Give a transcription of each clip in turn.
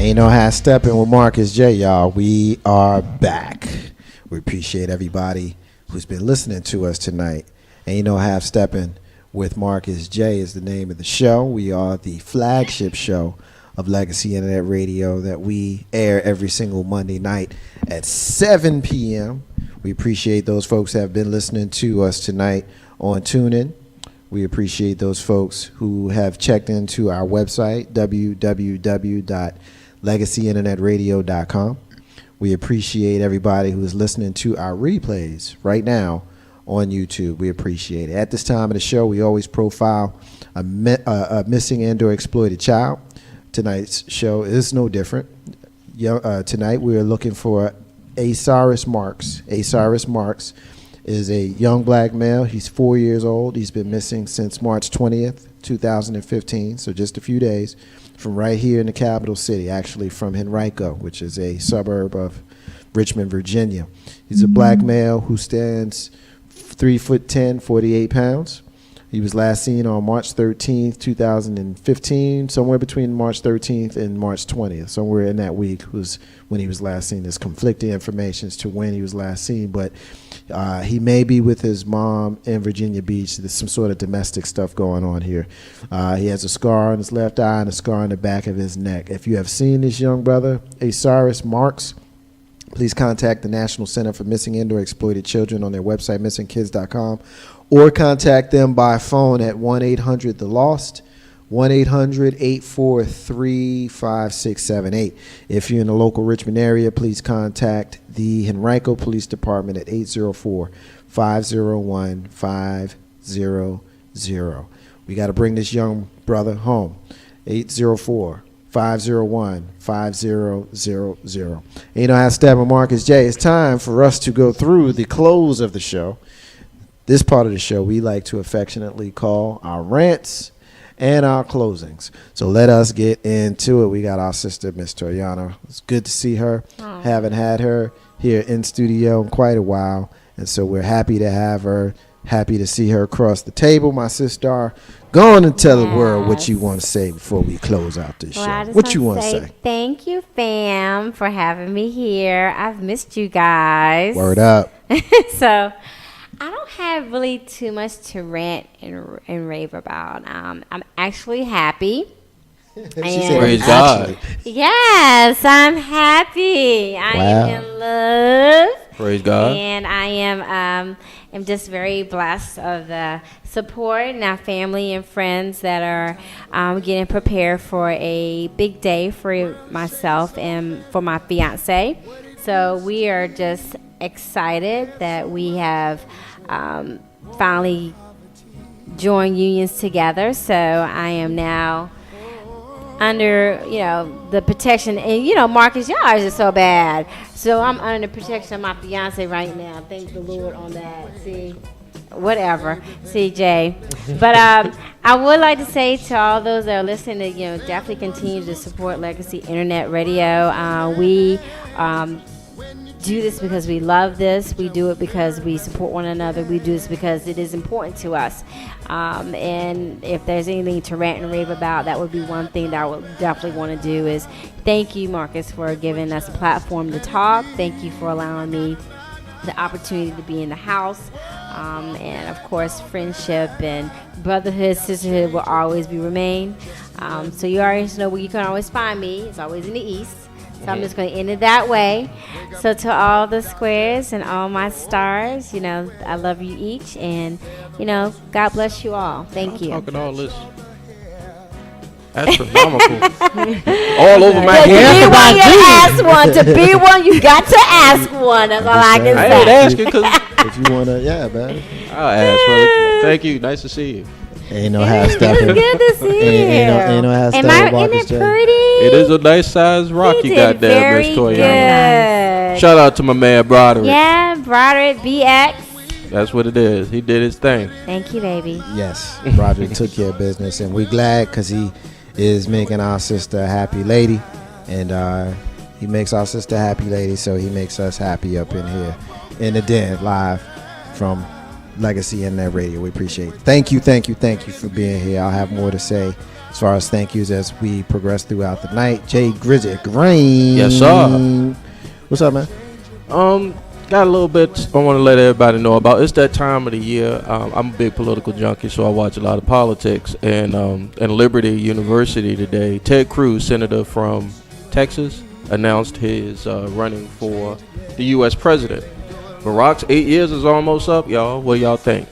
Ain't no half stepping with Marcus J, y'all. We are back. We appreciate everybody who's been listening to us tonight. Ain't no half stepping with Marcus J is the name of the show. We are the flagship show of Legacy Internet Radio that we air every single Monday night at 7 p.m. We appreciate those folks that have been listening to us tonight on TuneIn. We appreciate those folks who have checked into our website, www.legacyinternetradio.com. We appreciate everybody who is listening to our replays right now on YouTube. We appreciate it. At this time of the show, we always profile a missing and or exploited child. Tonight's show is no different. Tonight we are looking for Eracism Marks. Eracism Marks is a young black male. He's 4 years old. He's been missing since March 20th, 2015, so just a few days, from right here in the capital city, actually from Henrico, which is a suburb of Richmond, Virginia. He's a black male who stands 3'10", 48 pounds. He was last seen on March 13th, 2015, somewhere between March 13th and March 20th. Somewhere in that week was when he was last seen. There's conflicting information as to when he was last seen, but he may be with his mom in Virginia Beach. There's some sort of domestic stuff going on here. He has a scar on his left eye and a scar on the back of his neck. If you have seen this young brother, Eracism Marks, please contact the National Center for Missing and or Exploited Children on their website, missingkids.com, or contact them by phone at 1-800-THE-LOST, 1-800-843-5678. If you're in the local Richmond area, please contact the Henrico Police Department at 804-501-500. We got to bring this young brother home. 804-501-5000. You know how Steppin Marcus J. It's time for us to go through the close of the show. This part of the show we like to affectionately call our rants and our closings. So let us get into it. We got our sister, Miss Toyana. It's good to see her. Haven't had her here in studio in quite a while, and so we're happy to have her. Happy to see her across the table, my sister. Go on and tell the world what you want to say before we close out this show. What you want to say? Thank you, fam, for having me here. I've missed you guys. Word up. So I don't have really too much to rant and rave about. I'm actually happy. Praise God. Yes, I'm happy. I am in love. Praise God. And I am just very blessed of the support and our family and friends that are getting prepared for a big day for myself and for my fiance. So we are just excited that we have finally joined unions together. So I am now under, the protection. And, Marcus, your eyes are so bad. So I'm under the protection of my fiance right now. Thank the Lord on that. See, whatever, CJ. But I would like to say to all those that are listening that, definitely continue to support Legacy Internet Radio. We do this because we love this. We do it because we support one another. We do this because it is important to us. And if there's anything to rant and rave about, that would be one thing that I would definitely want to do is thank you, Marcus, for giving us a platform to talk. Thank you for allowing me the opportunity to be in the house. And, of course, friendship and brotherhood, sisterhood will always remain. So you already know where you can always find me. It's always in the East. So I'm just going to end it that way. So to all the squares and all my stars, I love you each. And, God bless you all. Thank you. Talking all this astronomical. All over my head. To be one, you got to ask one. That's all I can say. I ain't asking because if you want to, man. I'll ask, brother. Thank you. Nice to see you. Ain't no half stepping. It's good to see you. Ain't no half stepping. Isn't it pretty? It is a nice size rock you got there, Miss Toyana. Shout out to my man Broderick. Yeah, Broderick BX. That's what it is. He did his thing. Thank you, baby. Yes, Broderick took care of business, and we're glad because he is making our sister a happy lady, and he makes our sister a happy lady, so he makes us happy up in here in the den live from Legacy Internet Radio. We appreciate it. Thank you for being here. I'll have more to say as far as thank yous as we progress throughout the night. Jay Grizzly Green. Yes, sir. What's up, man? Got a little bit I want to let everybody know about. It's that time of the year. I'm a big political junkie, so I watch a lot of politics. And Liberty University today, Ted Cruz, senator from Texas, announced his running for the U.S. president. Barack's 8 years is almost up, y'all. What do y'all think?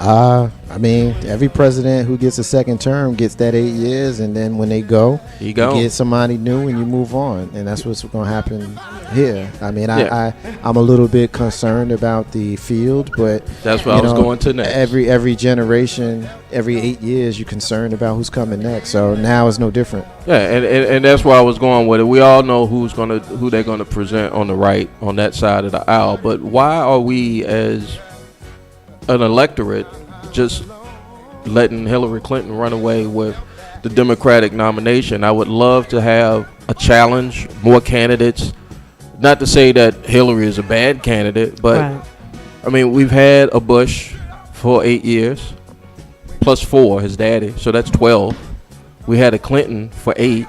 I mean, every president who gets a second term gets that 8 years, and then when they go, you get somebody new and you move on, and that's what's going to happen here. I mean, I'm a little bit concerned about the field, but that's what I was going to next. Every generation, every 8 years, you're concerned about who's coming next. So now it's no different. Yeah, and that's where I was going with it. We all know who they're gonna present on the right, on that side of the aisle, but why are we as an electorate just letting Hillary Clinton run away with the Democratic nomination? I would love to have a challenge, more candidates. Not to say that Hillary is a bad candidate, but right. I mean, we've had a Bush for 8 years, plus 4, his daddy, so that's 12. We had a Clinton for 8,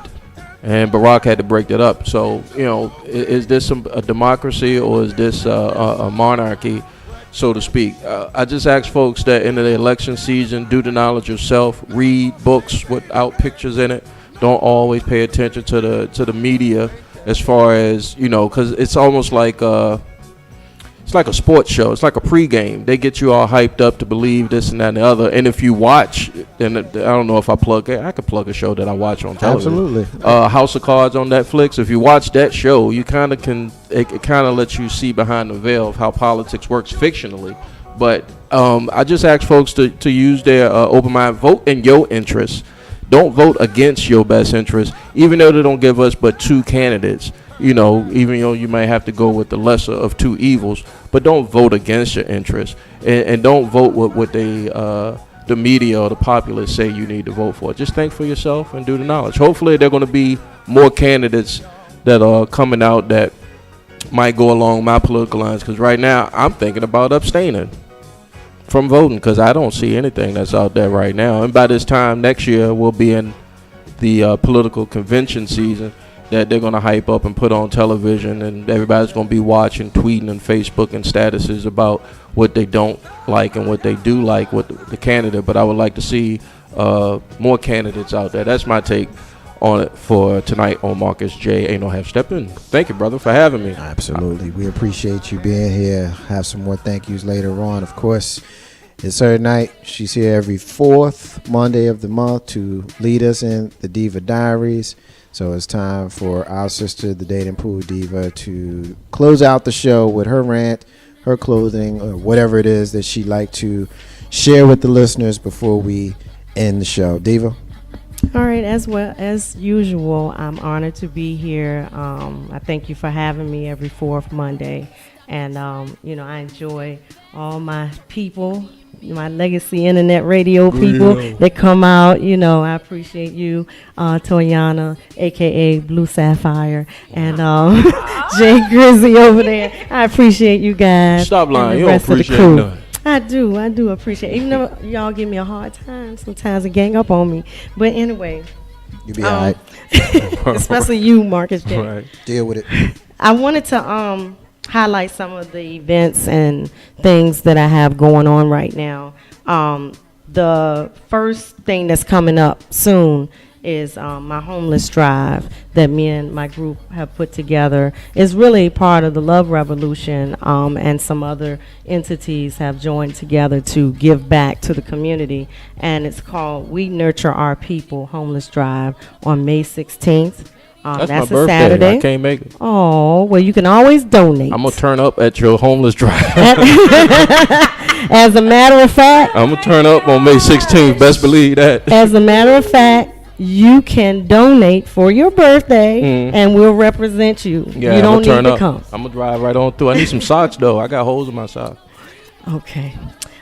and Barack had to break that up. So, you know, is this a democracy, or is this a monarchy, so to speak? I just ask folks that in the election season, do the knowledge yourself, read books without pictures in it. Don't always pay attention to the media, as far as, you know, because it's almost like it's like a sports show. It's like a pregame. They get you all hyped up to believe this and that and the other. And if you watch, and I don't know if I could plug a show that I watch on television. Absolutely. House of Cards on Netflix. If you watch that show, you kind of it kind of lets you see behind the veil of how politics works fictionally. But I just ask folks to use their open mind, vote in your interests. Don't vote against your best interest, even though they don't give us but 2 candidates. You know, even though you might have to go with the lesser of 2 evils, but don't vote against your interests, and don't vote with what the media or the populace say you need to vote for. Just think for yourself and do the knowledge. Hopefully, there are going to be more candidates that are coming out that might go along my political lines. Because right now, I'm thinking about abstaining from voting because I don't see anything that's out there right now. And by this time next year, we'll be in the political convention season that they're going to hype up and put on television, and everybody's going to be watching, tweeting, and Facebook and statuses about what they don't like and what they do like with the candidate. But I would like to see more candidates out there. That's my take on it for tonight on Marcus J. Ain't No Half Steppin. Thank you, brother, for having me. Absolutely. We appreciate you being here. Have some more thank yous later on. Of course, it's her night. She's here every 4th Monday of the month to lead us in the Diva Diaries. So it's time for our sister, the Dating Pool Diva, to close out the show with her rant, her clothing, or whatever it is that she'd like to share with the listeners before we end the show. Diva? All right, as usual, I'm honored to be here. I thank you for having me every 4th Monday. And, I enjoy all my people, my legacy internet radio people that come out. I appreciate you, Toyana, a.k.a. Blue Sapphire, and Jay Grizzly over there. I appreciate you guys. Stop lying. You don't appreciate nothing. I do appreciate it. Even though y'all give me a hard time, sometimes it gang up on me. But anyway. You be all right. Especially you, Marcus J. Right. Deal with it. I wanted to highlight some of the events and things that I have going on right now. The first thing that's coming up soon is my homeless drive that me and my group have put together. Is really part of the Love Revolution, and some other entities have joined together to give back to the community, and it's called We Nurture Our People Homeless Drive on May 16th. That's my birthday. Saturday. I can't make it. Oh, well, you can always donate. I'm going to turn up at your homeless drive. As a matter of fact. I'm going to turn up on May 16th. Best believe that. As a matter of fact, you can donate for your birthday, and we'll represent you. Yeah, you don't need to come. I'm going to drive right on through. I need some socks, though. I got holes in my socks. Okay.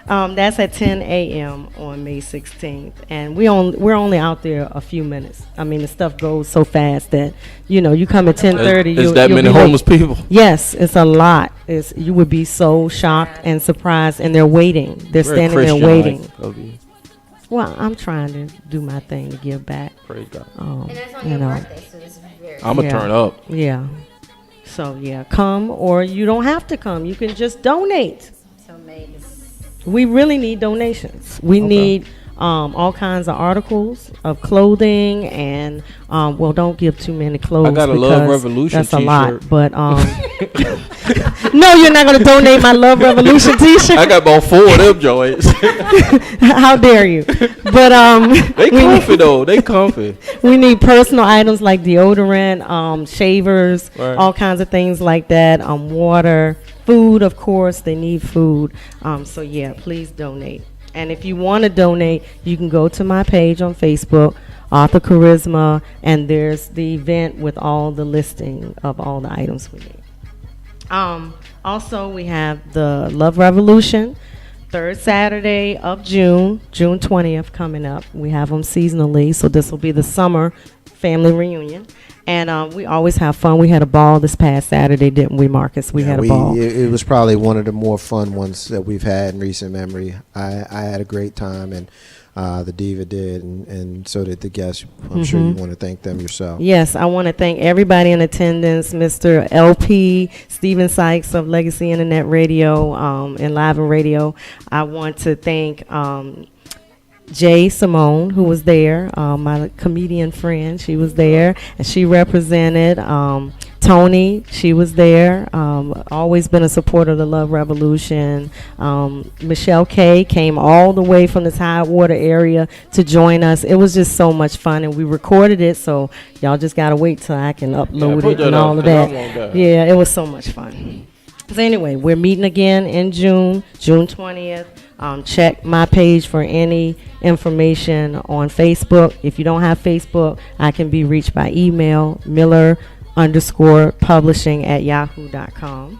That's at 10 a.m. on May 16th, and we're only out there a few minutes. I mean, the stuff goes so fast that you come at 10:30. Is that many homeless people? Yes, it's a lot. You would be so shocked and surprised, and they're waiting. They're standing there waiting. Well, I'm trying to do my thing to give back. Praise God. And that's on You your know. birthday, so this is very. I'm gonna turn up. Yeah. So yeah, come, or you don't have to come. You can just donate. So maybe. We really need donations. We Okay. need all kinds of articles of clothing and well, don't give too many clothes. I got a Love Revolution That's a t-shirt. lot. But no, you're not gonna donate my Love Revolution T-shirt. I got about 4 of them joints. How dare you? But They comfy though. They comfy. we need personal items like deodorant, shavers, Right. all kinds of things like that. Water, food, of course. They need food. So yeah, please donate. And if you want to donate, you can go to my page on Facebook, Author Charisma, and there's the event with all the listing of all the items we need. Also, we have the Love Revolution, third Saturday of June 20th coming up. We have them seasonally, so this will be the summer family reunion. And we always have fun. We had a ball this past Saturday, didn't we, Marcus? We had a ball. It was probably one of the more fun ones that we've had in recent memory. I had a great time, and the diva did, and so did the guests. I'm sure you want to thank them yourself. Yes, I want to thank everybody in attendance, Mr. LP, Stephen Sykes of Legacy Internet Radio and Live and Radio. I want to thank Jay Simone, who was there, my comedian friend. She was there, and she represented. Tony, she was there. Always been a supporter of the Love Revolution. Michelle K came all the way from the Tidewater area to join us. It was just so much fun, and we recorded it, so y'all just gotta wait till I can upload put it that and up, all of 'cause I that. want that. Yeah, it was so much fun. So anyway, we're meeting again in June 20th. Check my page for any information on Facebook. If you don't have Facebook, I can be reached by email, Miller_publishing@yahoo.com.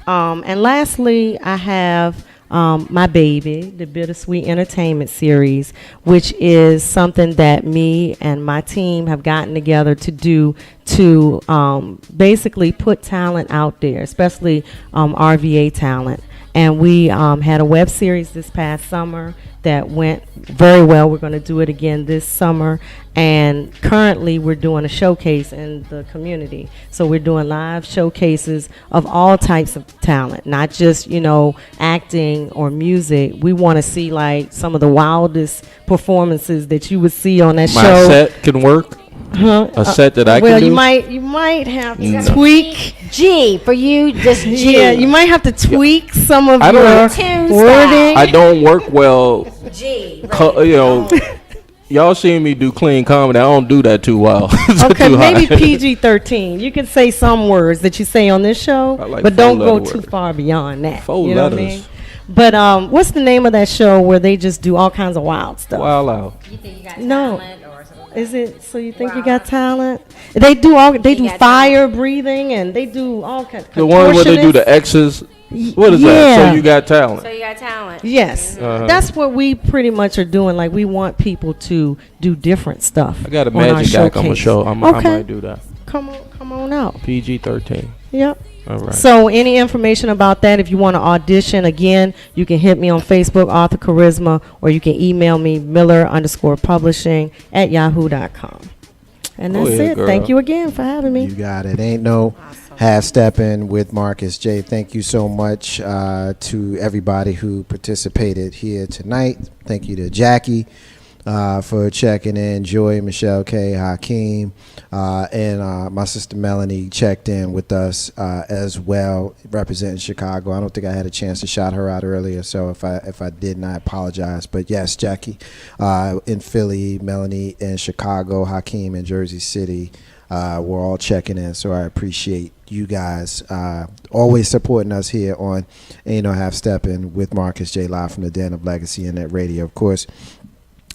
And lastly, I have my baby, the Bittersweet Entertainment Series, which is something that me and my team have gotten together to do to basically put talent out there, especially RVA talent. And we had a web series this past summer that went very well. We're going to do it again this summer. And currently we're doing a showcase in the community. So we're doing live showcases of all types of talent, not just, acting or music. We want to see like some of the wildest performances that you would see on that My show. set can work. Huh? A set that I well, can do. you might have to No. tweak. G for you, just G. Yeah, you might have to tweak some of I don't- your Tune wording. I don't work well. G. Y'all seen me do clean comedy. I don't do that too well. It's Okay, too maybe high. PG-13. You can say some words that you say on this show, I like but don't go four-letter too words. far beyond that. 4 you know letters. what I mean? But what's the name of that show where they just do all kinds of wild stuff? Wild out. You think you got No. talent or something? Is it so you think you Wow. got talent? They do got fire breathing and they do all kinds. The one where they do the contortionists. X's. What is that? Yeah. So you got talent. So you got talent. Yes, Uh-huh. that's what we pretty much are doing. Like we want people to do different stuff. I got a on our magic act on my showcase. show. I Okay. might do that. Come on out. PG-13. Yep. All right. So any information about that, if you want to audition again, you can hit me on Facebook, Author Charisma, or you can email me, Miller_publishing@yahoo.com. And Go that's ahead, it. girl. Thank you again for having me. You got it. Ain't no half stepping with Marcus J. Thank you so much to everybody who participated here tonight. Thank you to Jackie for checking in, Joy, Michelle K, Hakeem, and my sister Melanie checked in with us as well, representing Chicago. I don't think I had a chance to shout her out earlier, so if I didn't, I apologize. But yes, Jackie in Philly, Melanie in Chicago, Hakeem in Jersey City. We're all checking in, so I appreciate you guys always supporting us here on Ain't No Half Steppin' with Marcus J. Live from the Den of Legacy Internet Radio. Of course,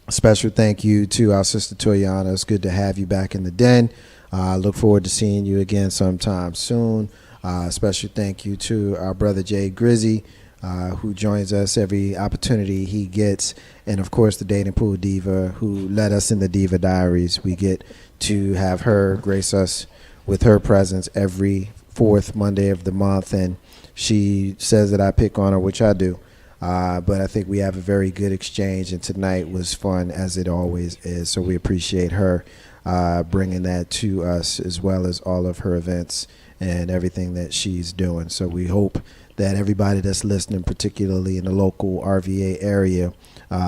a special thank you to our sister Toyana. It's good to have you back in the den. Look forward to seeing you again sometime soon. Special thank you to our brother Jay Grizzy, who joins us every opportunity he gets. And of course, the dating pool diva who led us in the Diva Diaries. We get to have her grace us with her presence every fourth Monday of the month. And she says that I pick on her, which I do. But I think we have a very good exchange, and tonight was fun as it always is. So we appreciate her bringing that to us, as well as all of her events and everything that she's doing. So we hope that everybody that's listening, particularly in the local RVA area,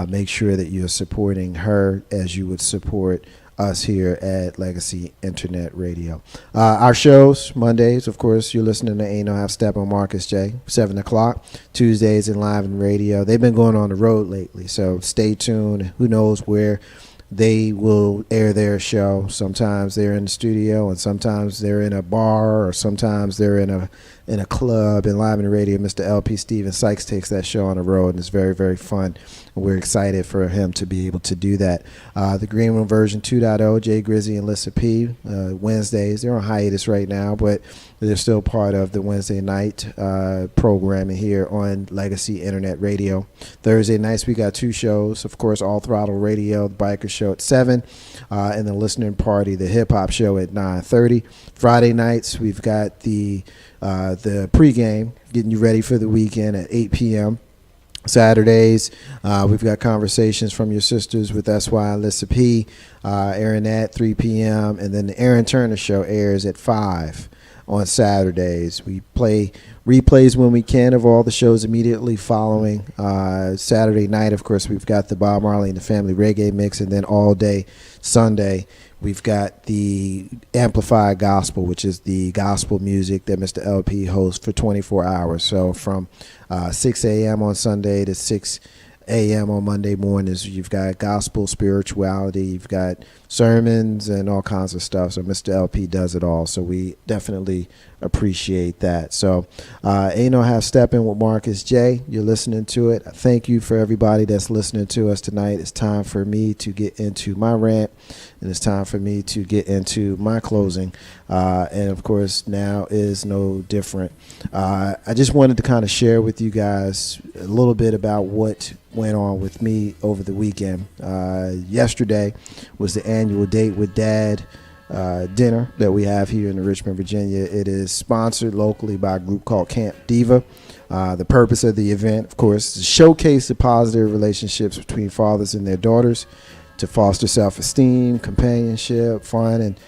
make sure that you're supporting her as you would support us here at Legacy Internet Radio. Our shows, Mondays, of course, you're listening to Ain't No Half Step on Marcus J, 7 o'clock. Tuesdays in live and radio. They've been going on the road lately, so stay tuned. Who knows where they will air their show. Sometimes they're in the studio, and sometimes they're in a bar, or sometimes they're in a club. And live and radio, Mr. LP Steven Sykes takes that show on the road, and it's very, very fun. And we're excited for him to be able to do that. The Green Room version 2.0, Jay Grizzy and Lissa P, Wednesdays. They're on hiatus right now, but they're still part of the Wednesday night programming here on Legacy Internet Radio. Thursday nights, we got 2 shows. Of course, All Throttle Radio, the Biker Show at 7, and the Listening Party, the Hip Hop Show at 9:30. Friday nights, we've got the pregame, getting you ready for the weekend at 8 p.m. Saturdays, we've got Conversations from Your Sisters with SY and Lissa P, airing at 3 p.m. And then the Aaron Turner Show airs at 5 on Saturdays. We play replays when we can of all the shows immediately following. Saturday night, of course, we've got the Bob Marley and the Family Reggae Mix, and then all day Sunday, we've got the Amplified Gospel, which is the gospel music that Mr. LP hosts for 24 hours. So from 6 a.m. on Sunday to 6 a.m. on Monday mornings, you've got gospel, spirituality, you've got sermons and all kinds of stuff. So Mr. LP does it all. So we definitely appreciate that. So Ain't No Half Steppin' with Marcus J. You're listening to it. Thank you for everybody that's listening to us tonight. It's time for me to get into my rant, and it's time for me to get into my closing. And of course, now is no different. I just wanted to kind of share with you guys a little bit about what went on with me over the weekend. Yesterday was the annual Date with Dad dinner that we have here in Richmond, Virginia. It is sponsored locally by a group called Camp Diva. The purpose of the event, of course, is to showcase the positive relationships between fathers and their daughters, to foster self-esteem, companionship, fun, and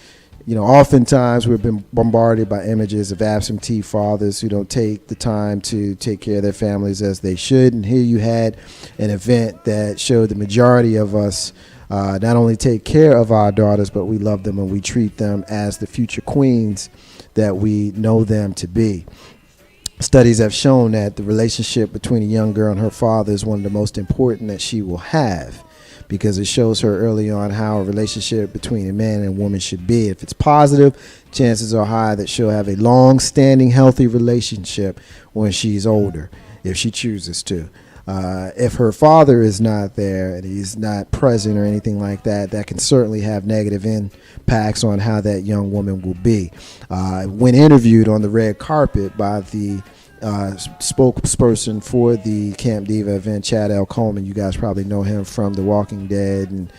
oftentimes we've been bombarded by images of absentee fathers who don't take the time to take care of their families as they should. And here you had an event that showed the majority of us not only take care of our daughters, but we love them and we treat them as the future queens that we know them to be. Studies have shown that the relationship between a young girl and her father is one of the most important that she will have, because it shows her early on how a relationship between a man and a woman should be. If it's positive, chances are high that she'll have a long-standing, healthy relationship when she's older, if she chooses to. If her father is not there and he's not present or anything like that, that can certainly have negative impacts on how that young woman will be. When interviewed on the red carpet by the spokesperson for the Camp Diva event, Chad L. Coleman, you guys probably know him from The Walking Dead and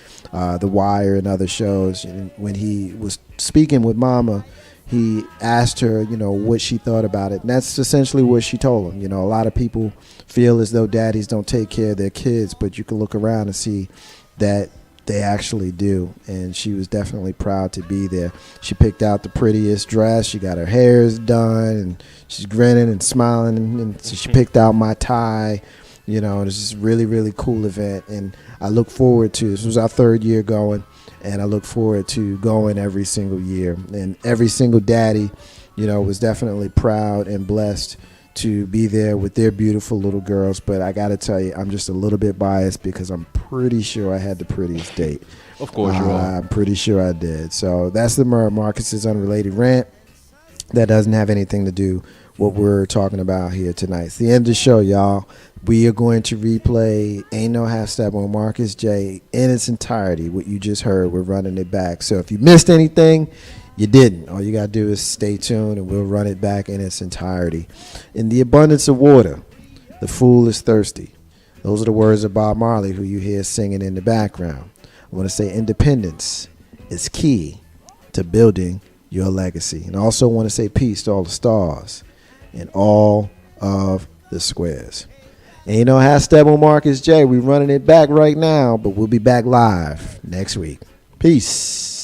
The Wire and other shows. And when he was speaking with Mama, he asked her, what she thought about it. And that's essentially what she told him. A lot of people feel as though daddies don't take care of their kids, but you can look around and see that they actually do. And she was definitely proud to be there. She picked out the prettiest dress. She got her hair done, and she's grinning and smiling. And so she picked out my tie. It's just a really, really cool event. And I look forward to, this was our 3rd year going, and I look forward to going every single year. And every single daddy, was definitely proud and blessed to be there with their beautiful little girls. But I got to tell you, I'm just a little bit biased because I'm pretty sure I had the prettiest date. Of course you are. I'm pretty sure I did. So that's the Marcus's Unrelated Rant. That doesn't have anything to do what we're talking about here tonight. It's the end of the show, y'all. We are going to replay Ain't No Half Step on Marcus J in its entirety. What you just heard, we're running it back. So if you missed anything, you didn't. All you got to do is stay tuned and we'll run it back in its entirety. In the abundance of water, the fool is thirsty. Those are the words of Bob Marley, who you hear singing in the background. I want to say independence is key to building your legacy. And I also want to say peace to all the stars and all of the squares. Ain't no hashtag on Marcus J. We running it back right now, but we'll be back live next week. Peace.